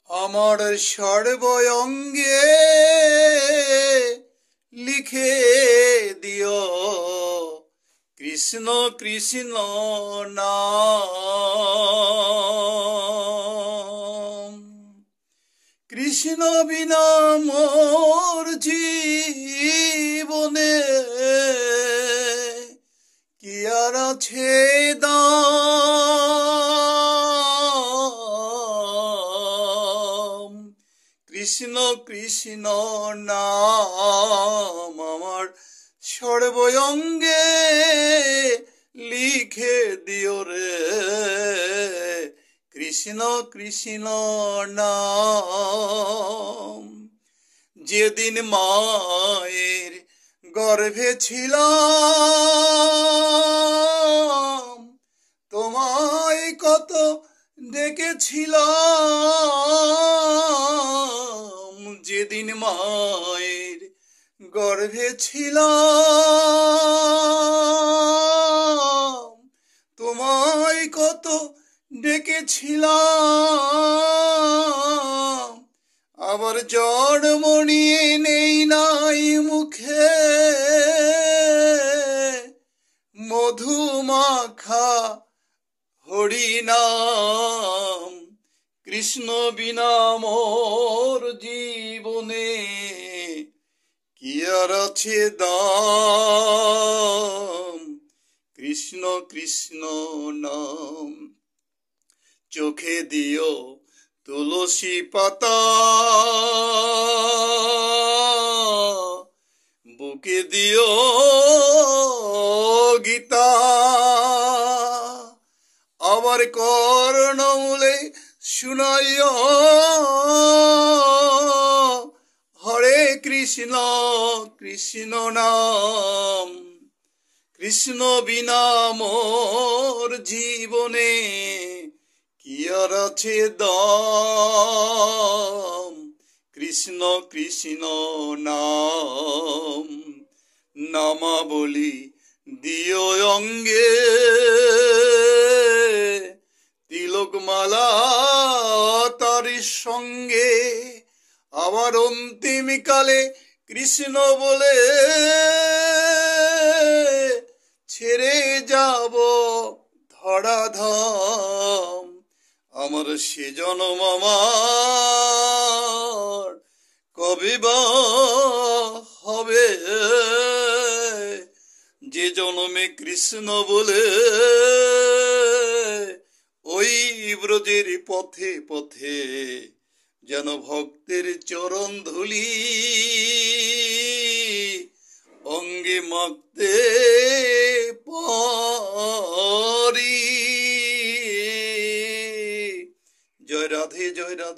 আমার সর্বঙ্গে লিখে দিও কৃষ্ণ কৃষ্ণ নাম। কৃষ্ণ বিনা মোর জীবনে কি আর আছে দাম। কৃষ্ণ কৃষ্ণ নাম আমার সর্বঙ্গে লিখে দিও রে কৃষ্ণ কৃষ্ণ নাম। যেদিন মায়ের গর্ভে ছিলাম তোমায় কত ডেকেছিলাম। যেদিন মায়ের গর্ভে ছিলাম তোমায় কত ডেকেছিলাম। আবার জন্ম নিয়ে নেই নাই মুখে মধু মাখা হরিনাম। কৃষ্ণ বিনা মোর জীবনে কি আর আছে দাম। কৃষ্ণ কৃষ্ণ নাম। চোখে দিও তুলসী পাতা বুকে দিও গীতা। আবার কর্ণমূলে শুনাইও হরে কৃষ্ণ কৃষ্ণ নাম। কৃষ্ণ বিনা মোর জীবনে কি আর আছে দাম। কৃষ্ণ কৃষ্ণ নাম। নামাবলি দিও অঙ্গে তিলকমালা তারি সঙ্গে। আবার অন্তিম কালে কৃষ্ণ বলে ছেড়ে যাব ধরাধাম। আমার সে জনম আমার কবে বা হবে যে জনমে কৃষ্ণ বলে ওই ব্রজের পথে পথে যেন ভক্তের চরণ ধুলি অঙ্গে মাখতে পারি। জয় রাধে জয় রাধে।